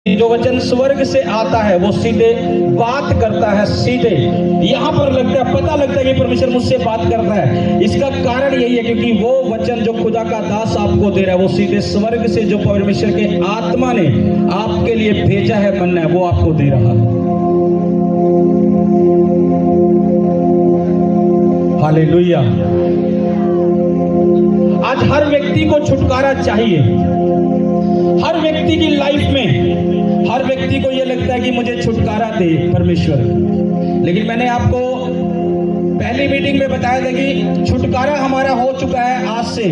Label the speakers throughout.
Speaker 1: जो वचन स्वर्ग से आता है वो सीधे बात करता है, सीधे यहाँ पर लगता है, पता लगता है कि परमेश्वर मुझसे बात करता है। इसका कारण यही है क्योंकि वो वचन जो खुदा का दास आपको दे रहा है वो सीधे स्वर्ग से जो परमेश्वर के आत्मा ने आपके लिए भेजा है, मन है, वो आपको दे रहा है। हालेलुया। आज हर व्यक्ति को छुटकारा चाहिए। हर व्यक्ति की लाइफ में हर व्यक्ति को यह लगता है कि मुझे छुटकारा दे परमेश्वर। लेकिन मैंने आपको पहली मीटिंग में बताया था कि छुटकारा हमारा हो चुका है। आज से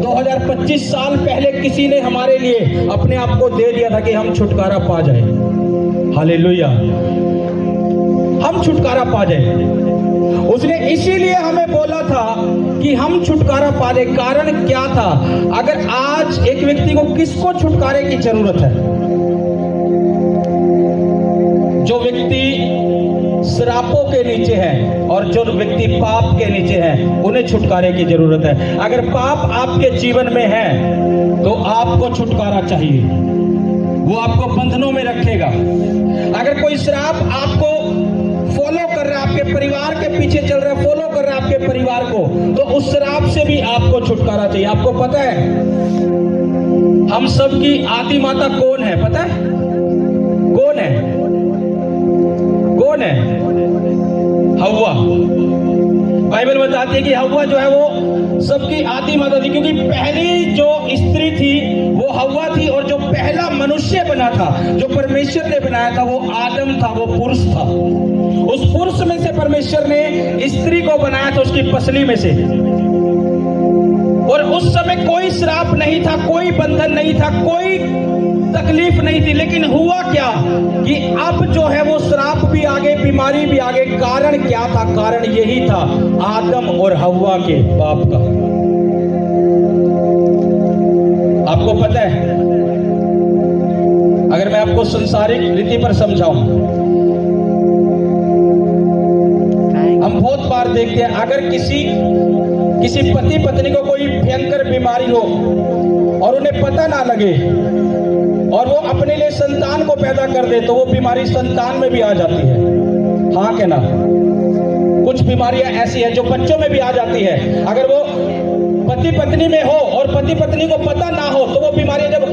Speaker 1: 2025 साल पहले किसी ने हमारे लिए अपने आप को दे दिया था कि हम छुटकारा पा जाए। हालेलुया। हम छुटकारा पा जाए। उसने इसीलिए हमें बोला था कि हम छुटकारा पा ले। कारण क्या था? अगर आज एक व्यक्ति को किसको छुटकारे की जरूरत है? जो व्यक्ति श्रापों के नीचे है और जो व्यक्ति पाप के नीचे है, उन्हें छुटकारे की जरूरत है। अगर पाप आपके जीवन में है तो आपको छुटकारा चाहिए, वो आपको बंधनों में रखेगा। अगर कोई श्राप आपको फॉलो कर रहा है, आपके परिवार के पीछे चल रहा है, फॉलो कर रहा है आपके परिवार को, तो उस श्राप से भी आपको छुटकारा चाहिए। आपको पता है हम सबकी आदि माता कौन है? पता है कौन है? कौन है? हव्वा। बाइबल बताती है कि हव्वा जो है वो सबकी आदि माता थी, क्योंकि पहली जो स्त्री थी वो हव्वा थी और जो पहला मनुष्य बना था, जो परमेश्वर ने बनाया था, वो आदम था, वो पुरुष था। उस पुरुष में से परमेश्वर ने स्त्री को बनाया था, उसकी पसली में से। और उस समय कोई श्राप नहीं था, कोई बंधन नहीं था, कोई तकलीफ नहीं थी। लेकिन हुआ क्या कि अब जो है वो श्राप भी आ गए, बीमारी भी आ गए। कारण क्या था? कारण यही था आदम और हव्वा के पाप का। आपको पता है, अगर मैं आपको संसारिक रीति पर समझाऊं, हम बहुत बार देखते हैं अगर किसी पति पत्नी को कोई भयंकर बीमारी हो और उन्हें पता ना लगे और वो अपने लिए संतान को पैदा कर दे, तो वो बीमारी संतान में भी आ जाती है। हाँ के ना? कुछ बीमारियां ऐसी हैं जो बच्चों में भी आ जाती है। अगर वो पति पत्नी में हो और पति पत्नी को पता ना हो, तो वो बीमारियां जब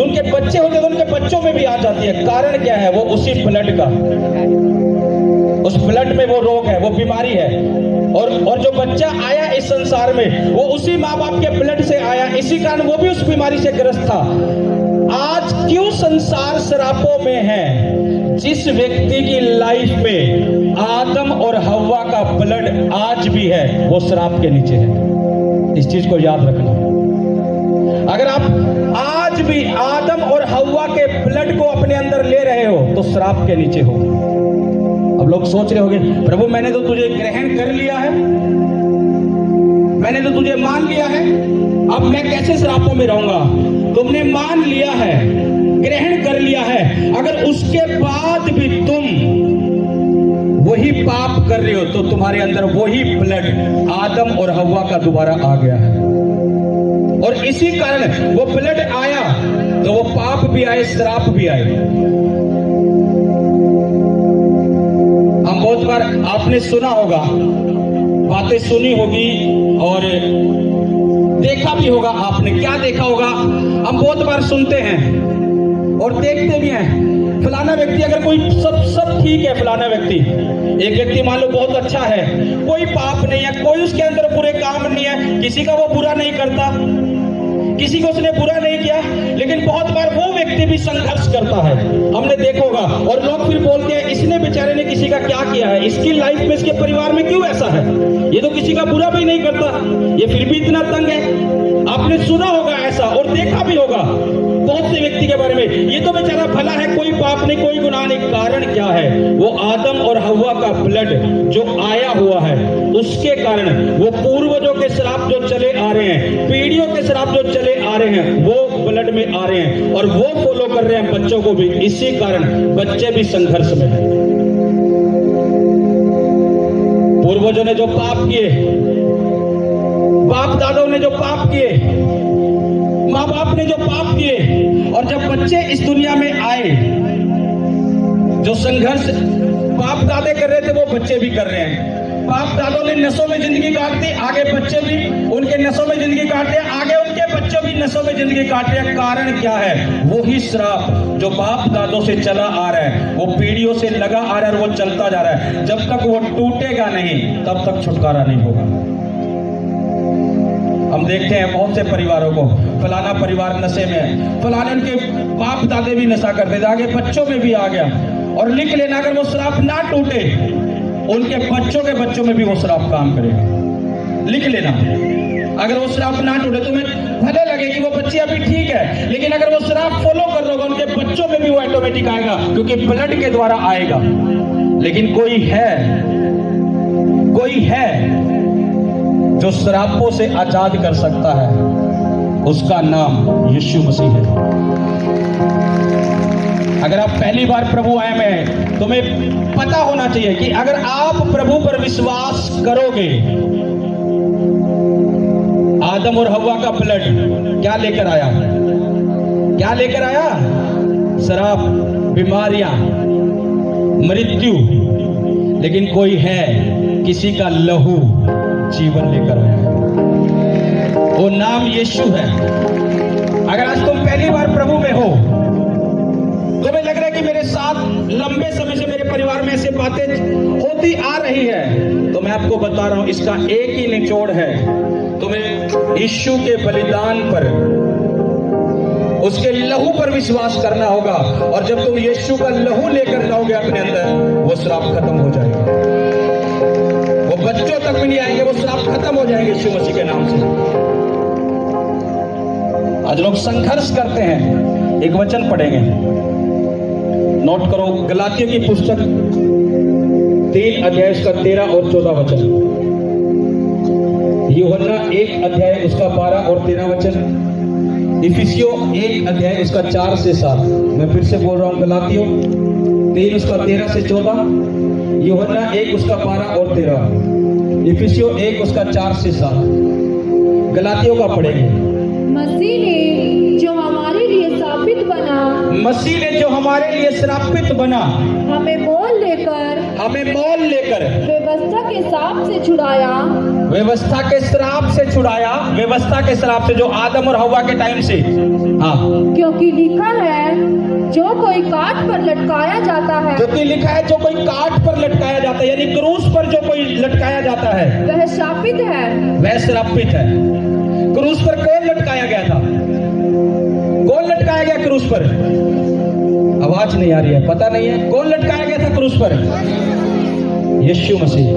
Speaker 1: उनके बच्चे होते हैं तो उनके बच्चों में भी आ जाती है। कारण क्या है? वो उसी ब्लड का, उस ब्लड में वो रोग है, वो बीमारी है। और जो बच्चा आया इस संसार में वो उसी माँ बाप के ब्लड से आया, इसी कारण वो भी उस बीमारी से ग्रस्त था। आज क्यों संसार श्रापों में है? जिस व्यक्ति की लाइफ में आदम और हव्वा का ब्लड आज भी है, वो श्राप के नीचे है। इस चीज को याद रखना। अगर आप आज भी आदम और हव्वा के ब्लड को अपने अंदर ले रहे हो तो श्राप के नीचे हो। अब लोग सोच रहे होंगे, प्रभु मैंने तो तुझे ग्रहण कर लिया है, मैंने तो तुझे मान लिया है, अब मैं कैसे श्रापों में रहूंगा? तुमने मान लिया है, ग्रहण कर लिया है, अगर उसके बाद भी तुम वही पाप कर रहे हो तो तुम्हारे अंदर वही ब्लड आदम और हव्वा का दोबारा आ गया है। और इसी कारण वो ब्लड आया तो वो पाप भी आए, श्राप भी आए। हम बहुत बार आपने सुना होगा, बातें सुनी होगी और देखा भी होगा। आपने क्या देखा होगा? हम बहुत बार सुनते हैं और देखते भी हैं, फलाना व्यक्ति, अगर कोई सब ठीक है, फलाना व्यक्ति, एक व्यक्ति मान लो बहुत अच्छा है, कोई पाप नहीं है, कोई उसके अंदर बुरे काम नहीं है, किसी का वो बुरा नहीं करता, किसी को उसने बुरा नहीं किया, लेकिन बहुत बार वो व्यक्ति भी संघर्ष करता है। हमने देखा होगा। और लोग फिर बोलते हैं इसने बेचारे ने किसी का क्या किया है, इसकी लाइफ में, इसके परिवार में क्यों ऐसा है, ये तो किसी का बुरा भी नहीं करता, ये फिर भी इतना तंग है। आपने सुना होगा ऐसा और देखा भी होगा बहुत से व्यक्ति के बारे में, ये तो बेचारा भला है, कोई पाप नहीं, कोई गुनाह नहीं। कारण क्या है? वो आदम और हव्वा का ब्लड जो आया हुआ है, उसके कारण वो पूर्वजों के श्राप जो चले आ रहे हैं, पीढ़ियों के श्राप जो चले आ रहे हैं, वो ब्लड में आ रहे हैं और वो फॉलो कर रहे हैं बच्चों को भी। इसी कारण बच्चे भी संघर्ष में हैं। पूर्वजों ने जो पाप किए, बाप दादाओं ने जो पाप किए, माँ बाप ने जो पाप किए और जब बच्चे इस दुनिया में आए, जो संघर्ष बाप दादे कर रहे थे वो बच्चे भी कर रहे हैं। बाप दादों ने नसों में जिंदगी काट दी, आगे बच्चे भी उनके नसों में जिंदगी काट रहे हैं, आगे उनके बच्चे भी नसों में जिंदगी काट रहे हैं। कारण क्या है? वही श्राप जो बाप दादों से चला आ रहा है, वो पीढ़ियों से लगा आ रहा है और वो चलता जा रहा है। जब तक वो टूटेगा नहीं तब तक छुटकारा नहीं होगा। हम देखते हैं बहुत से परिवारों को, फलाना परिवार नशे में है, फलाने उनके बाप दादे भी नशा करते थे, आगे बच्चों में भी आ गया। और लिख लेना, अगर वो श्राप ना टूटे उनके बच्चों के बच्चों में भी वो श्राप काम करेगा। लिख लेना, अगर वो श्राप ना टूटे, तुम्हें भले लगे कि वो बच्चे अभी ठीक है, लेकिन अगर वो श्राप फॉलो कर रहे होगा उनके बच्चों में भी वो ऑटोमेटिक आएगा, क्योंकि ब्लड के द्वारा आएगा। लेकिन कोई है जो श्रापों से आजाद कर सकता है, उसका नाम यीशु मसीह है। अगर आप पहली बार प्रभु आए में हैं, तुम्हें पता होना चाहिए कि अगर आप प्रभु पर विश्वास करोगे, आदम और हव्वा का ब्लड क्या लेकर आया? क्या लेकर आया? शराब, बीमारियां, मृत्यु। लेकिन कोई है, किसी का लहू जीवन लेकर आया, वो नाम यीशु है। अगर आज तुम पहली बार प्रभु में हो, तुम्हें लग रहा है कि मेरे साथ लंबे समय से मेरे परिवार में ऐसे बातें होती आ रही है, तो मैं आपको बता रहा हूं, इसका एक ही निचोड़ है। तुम्हें यीशु के बलिदान पर, उसके लहू पर विश्वास करना होगा। और जब तुम यीशु का लहू लेकर जाओगे अपने अंदर, वो श्राप खत्म हो जाएगा। वो बच्चों तक भी नहीं आएंगे, वो श्राप खत्म हो जाएंगे यीशु मसीह के नाम से। आज लोग संघर्ष करते हैं। एक वचन पढ़ेंगे, नोट करो, गलातियों की पुस्तक 3 अध्याय उसका 13 और 14 वचन, यूहन्ना 1 अध्याय उसका 12 और 13 वचन, इफिसियों 1 अध्याय उसका 4 से 7। मैं फिर से बोल रहा हूं, गलातियों 3 उसका 13 से 14, यूहन्ना 1 उसका 12 और 13, इफिसियों 1 उसका 4 से 7। गलातियों का पढ़ेंगे।
Speaker 2: मसीह ने जो हमारे लिए स्थापित बना,
Speaker 1: मसीह ने जो हमारे लिए श्रापित बना,
Speaker 2: हमें मोल लेकर व्यवस्था के श्राप से छुड़ाया।
Speaker 1: व्यवस्था के श्राप से छुड़ाया, व्यवस्था के श्राप से, जो आदम और हव्वा के टाइम से। हाँ,
Speaker 2: क्योंकि लिखा है, जो कोई काठ पर लटकाया जाता है,
Speaker 1: क्योंकि लिखा है जो कोई काठ पर लटकाया जाता है, यानी क्रूस पर जो कोई लटकाया जाता है,
Speaker 2: वह शापित है,
Speaker 1: वह श्रापित है। क्रूस पर कौन लटकाया गया था? कौन लटकाया गया क्रूस पर? आवाज नहीं आ रही है, पता नहीं है कौन लटकाया गया था क्रूस पर? यीशु मसीह।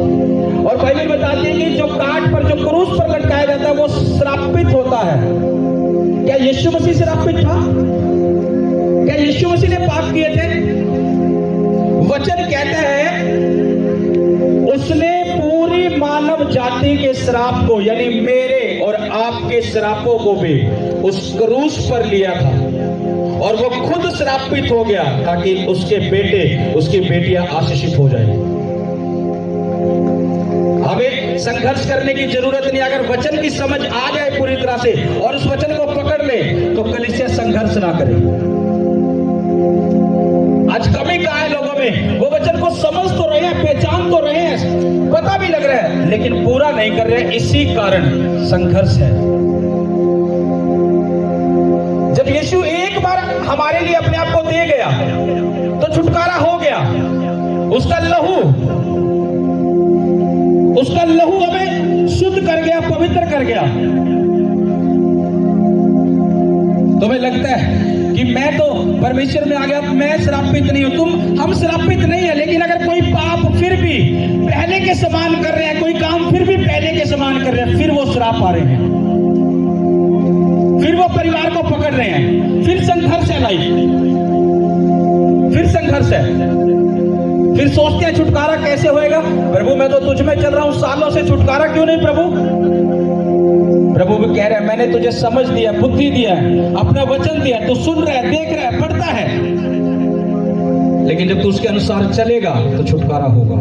Speaker 1: और बाइबल बताती है कि जो काठ पर, जो क्रूस पर लटकाया जाता है, वो श्रापित होता है। क्या यीशु मसीह श्रापित था? क्या यीशु मसीह ने पाप किए थे? वचन कहता है उसने पूरी मानव जाति के श्राप को, यानी मेरे और आपके श्रापों को भी उस क्रूस पर लिया था, और वो खुद श्रापित हो गया ताकि उसके बेटे, उसकी बेटियां आशीषित हो जाए। हमें संघर्ष करने की जरूरत नहीं। अगर वचन की समझ आ जाए पूरी तरह से और उस वचन को पकड़ ले, तो कलीसिया संघर्ष ना करे। आज कमी कहाँ है लोगों में? वो वचन को समझ तो रहे हैं, पहचान तो रहे हैं, पता भी लग रहा है, लेकिन पूरा नहीं कर रहे। इसी कारण संघर्ष है। जब यीशु एक बार हमारे लिए अपने आप को दे गया, तो छुटकारा हो गया। उसका लहू हमें शुद्ध कर गया, पवित्र कर गया। तुम्हें लगता है कि मैं तो परमेश्वर में आ गया, मैं श्रापित नहीं हूं। हम श्रापित नहीं है, लेकिन अगर कोई पाप फिर भी पहले के समान कर रहे हैं, कोई काम फिर भी पहले के समान कर रहे हैं, फिर वो श्राप आ रहे हैं, फिर वो परिवार को पकड़ रहे हैं, फिर संघर्ष है लाइफ, फिर संघर्ष है। फिर सोचते हैं छुटकारा कैसे होएगा? प्रभु मैं तो तुझ में चल रहा हूं सालों से, छुटकारा क्यों नहीं प्रभु? प्रभु भी कह रहे हैं मैंने तुझे समझ दिया, बुद्धि दिया है, अपना वचन दिया, तू सुन रहा है, देख रहा है, पढ़ता है, लेकिन जब तू उसके अनुसार चलेगा तो छुटकारा होगा।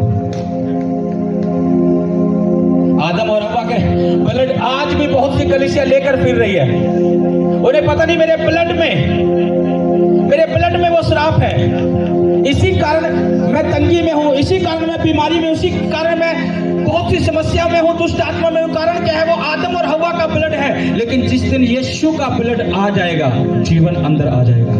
Speaker 1: आदम और हव्वा के ब्लड आज भी बहुत सी कलीसिया लेकर फिर रही है। उन्हें पता नहीं मेरे ब्लड में वो श्राप है, इसी कारण मैं तंगी में हूँ, इसी कारण मैं बीमारी में, इसी कारण मैं बहुत सी समस्या में हूँ, दुष्ट आत्मा में हूँ। कारण क्या है? वो आदम और हव्वा का ब्लड है। लेकिन जिस दिन यीशु का ब्लड आ जाएगा, जीवन अंदर आ जाएगा।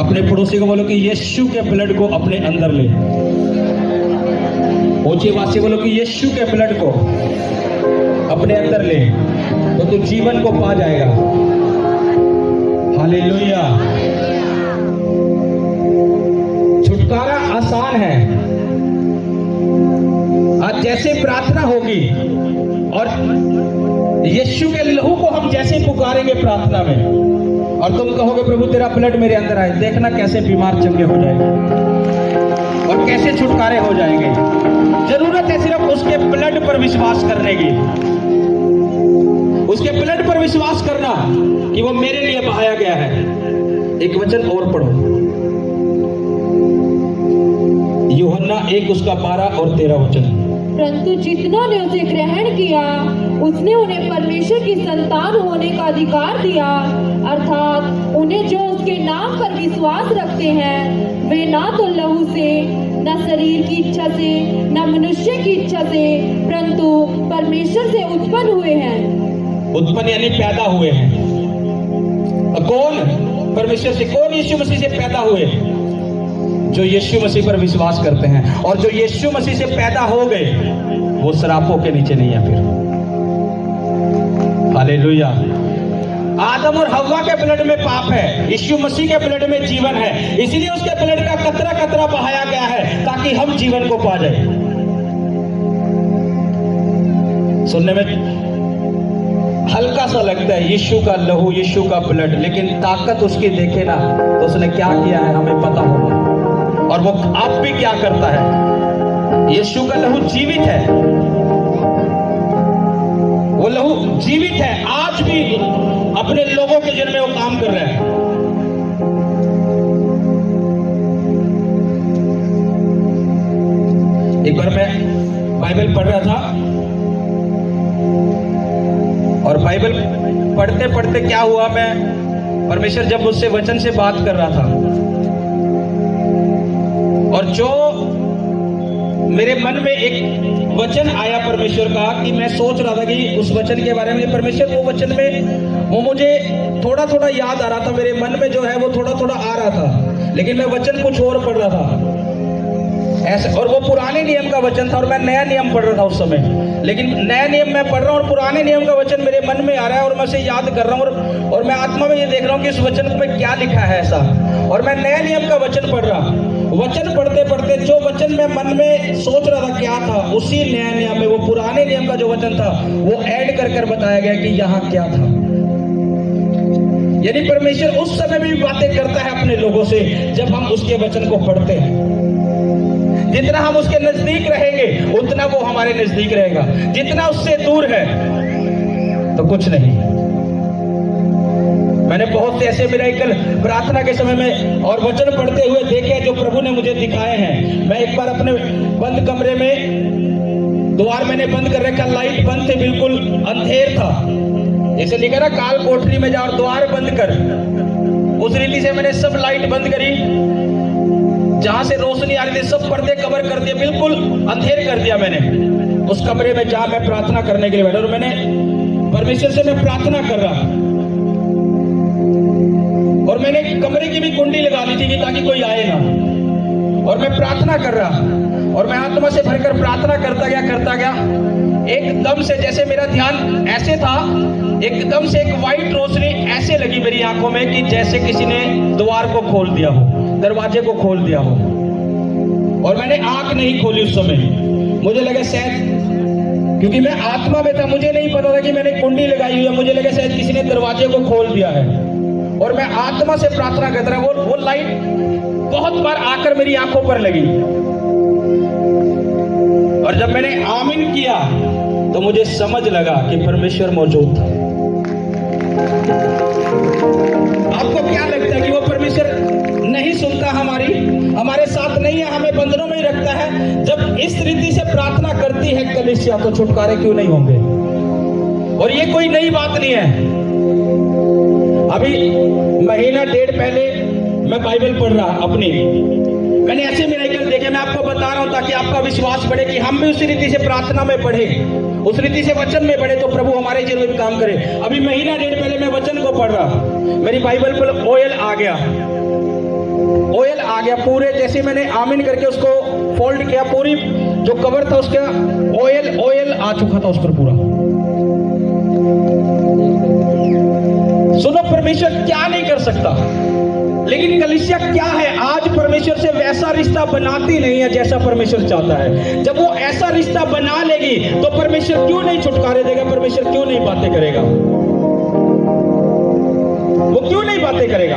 Speaker 1: अपने पड़ोसी को बोलो कि यीशु के ब्लड को अपने अंदर ले। ऊंची आवाज से बोलो कि यीशु के ब्लड को अपने अंदर ले, तो तू जीवन को पा जाएगा। हालेलुया। छुटकारा आसान है। आज जैसे प्रार्थना होगी और यीशु के लहू को हम जैसे पुकारेंगे प्रार्थना में, और तुम कहोगे प्रभु तेरा ब्लड मेरे अंदर आए, देखना कैसे बीमार चंगे हो जाएंगे और कैसे छुटकारे हो जाएंगे। जरूरत है सिर्फ उसके ब्लड पर विश्वास करने की, उसके ब्लड पर विश्वास करना कि वो मेरे लिए बहाया गया है। एक वचन और पढ़ो, यूहन्ना 1 उसका 12 और 13 वचन।
Speaker 2: परंतु जितनों ने उसे ग्रहण किया, उसने उन्हें परमेश्वर की संतान होने का अधिकार दिया, अर्थात उन्हें जो उसके नाम पर विश्वास रखते हैं, वे ना तो लहू से, न शरीर की इच्छा से, न मनुष्य की इच्छा से, परंतु परमेश्वर से उत्पन्न हुए हैं।
Speaker 1: उत्पन्न यानी पैदा हुए हैं। कौन? परमेश्वर से। कौन? यीशु मसीह से पैदा हुए, जो यीशु मसीह पर विश्वास करते हैं। और जो यीशु मसीह से पैदा हो गए वो श्रापों के नीचे नहीं है फिर। हालेलुया। आदम और हव्वा के ब्लड में पाप है, यीशु मसीह के ब्लड में जीवन है। इसीलिए उसके ब्लड का कतरा कतरा बहाया गया है ताकि हम जीवन को पा जाए। सुनने में हल्का सा लगता है यीशु का लहू, यीशु का ब्लड, लेकिन ताकत उसकी देखे ना तो उसने क्या किया है हमें पता होगा, और वो आप भी क्या करता है। यीशु का लहू जीवित है, वो लहू जीवित है, आज भी अपने लोगों के जन्म में वो काम कर रहा है। एक बार मैं बाइबल पढ़ रहा था, और बाइबल पढ़ते पढ़ते क्या हुआ, मैं परमेश्वर जब मुझसे वचन से बात कर रहा था, और जो मेरे मन में एक वचन आया परमेश्वर का, कि मैं सोच रहा था कि उस वचन के बारे में, परमेश्वर वो वचन में वो मुझे थोड़ा थोड़ा याद आ रहा था, मेरे मन में जो है वो थोड़ा थोड़ा आ रहा था, लेकिन मैं वचन कुछ और पढ़ रहा था ऐसे। और वो पुराने नियम का वचन था और मैं नया नियम पढ़ रहा था उस समय, लेकिन नया नियम मैं पढ़ रहा हूँ और पुराने नियम का वचन मेरे मन में आ रहा है और मैं उसे याद कर रहा हूँ, और मैं आत्मा में ये देख रहा हूँ कि इस वचन में क्या लिखा है ऐसा। और मैं नया नियम का वचन पढ़ रहा, वचन पढ़ते पढ़ते जो वचन मैं मन में सोच रहा था क्या था, उसी नया नियम में वो पुराने नियम का जो वचन था वो ऐड कर कर बताया गया कि यहाँ क्या था। यानी परमेश्वर उस समय भी बातें करता है अपने लोगों से जब हम उसके वचन को पढ़ते हैं। जितना हम उसके नजदीक रहेंगे उतना वो हमारे नजदीक रहेगा, जितना उससे दूर है तो कुछ नहीं। मैंने बहुत से ऐसे मिरेकल प्रार्थना के समय में और वचन पढ़ते हुए देखे जो प्रभु ने मुझे दिखाए हैं। मैं एक बार अपने बंद कमरे में, द्वार मैंने बंद कर रखा, लाइट बंद थी, बिल्कुल अंधेर था, जैसे लिखा ना काल कोठरी में जा और द्वार बंद कर, उस रीति से मैंने सब लाइट बंद करी, जहां से रोशनी आ रही थी सब पर्दे कवर कर दिए, बिल्कुल अंधेर कर दिया मैंने उस कमरे में जहां मैं प्रार्थना करने के लिए बैठा। और मैंने परमेश्वर से मैं प्रार्थना कर रहा, और मैंने कमरे की भी कुंडी लगा दी थी कि ताकि कोई आए ना, और मैं प्रार्थना कर रहा, और मैं आत्मा से भरकर प्रार्थना करता गया। एकदम से जैसे मेरा ध्यान ऐसे था, एकदम से एक वाइट रोशनी ऐसे लगी मेरी आंखों में कि जैसे किसी ने द्वार को खोल दिया हो, दरवाजे को खोल दिया हो। और मैंने आंख नहीं खोली उस समय, मुझे लगा शायद, क्योंकि मैं आत्मा में था, मुझे नहीं पता था कि मैंने कुंडी लगाई हुई है, मुझे लगा शायद किसी ने दरवाजे को खोल दिया है। और मैं आत्मा से प्रार्थना करता रहा, वो लाइट बहुत बार आकर मेरी आंखों पर लगी, और जब मैंने आमीन किया तो मुझे समझ लगा कि परमेश्वर मौजूद था। आपको क्या लगता है कि वो परमेश्वर नहीं सुनता हमारे साथ नहीं है, हमें बंधनों में ही रखता है? जब इस रीति से प्रार्थना करती है कलीसिया तो छुटकारे क्यों नहीं होंगे। और ये कोई नई बात नहीं है। अभी महीना डेढ़ पहले मैं बाइबल पढ़ रहा अपनी, मैंने ऐसे मिरेकल देखे, मैं आपको बता रहा हूं ताकि आपका विश्वास बढ़े कि हम भी उसी रीति से प्रार्थना में बढ़े, उस रीति से वचन में बढ़े, तो प्रभु हमारे जीवन में काम करे। अभी महीना डेढ़ पहले मैं वचन को पढ़ रहा, मेरी बाइबल पर ऑयल आ गया, ऑयल आ गया पूरे, जैसे मैंने आमीन करके उसको फोल्ड किया, पूरी जो कवर था उसका ऑयल आ चुका था उस पर पूरा। सुनो, परमेश्वर क्या नहीं कर सकता, लेकिन कलीसिया क्या है, आज परमेश्वर से वैसा रिश्ता बनाती नहीं है जैसा परमेश्वर चाहता है। जब वो ऐसा रिश्ता बना लेगी तो परमेश्वर क्यों नहीं छुटकारे देगा, परमेश्वर क्यों नहीं बातें करेगा, वो क्यों नहीं बातें करेगा।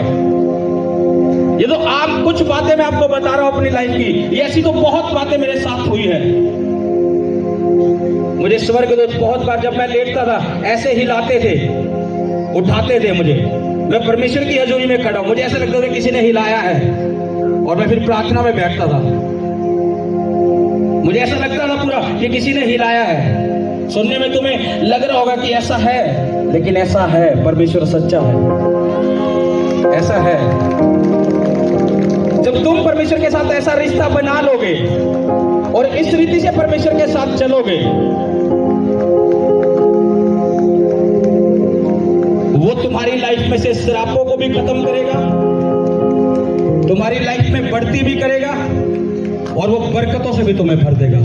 Speaker 1: ये तो आप कुछ बातें मैं आपको बता रहा हूं अपनी लाइफ की, ये ऐसी तो बहुत बातें मेरे साथ हुई है। मुझे स्वर्गदूत बहुत बार जब मैं लेटता था ऐसे हिलाते थे, उठाते थे मुझे, मैं परमेश्वर की हजूरी में खड़ा हूं, मुझे ऐसा लगता था किसी ने हिलाया है, और मैं फिर प्रार्थना में बैठता था, मुझे ऐसा लगता था पूरा कि किसी ने हिलाया है। सुनने में तुम्हें लग रहा होगा कि ऐसा है, लेकिन ऐसा है, परमेश्वर सच्चा है, ऐसा है। जब तुम परमेश्वर के साथ ऐसा रिश्ता बना लोगे और इस रीति से परमेश्वर के साथ चलोगे, वो तुम्हारी लाइफ में से श्रापों को भी खत्म करेगा, तुम्हारी लाइफ में बढ़ती भी करेगा, और वो बरकतों से भी तुम्हें भर देगा।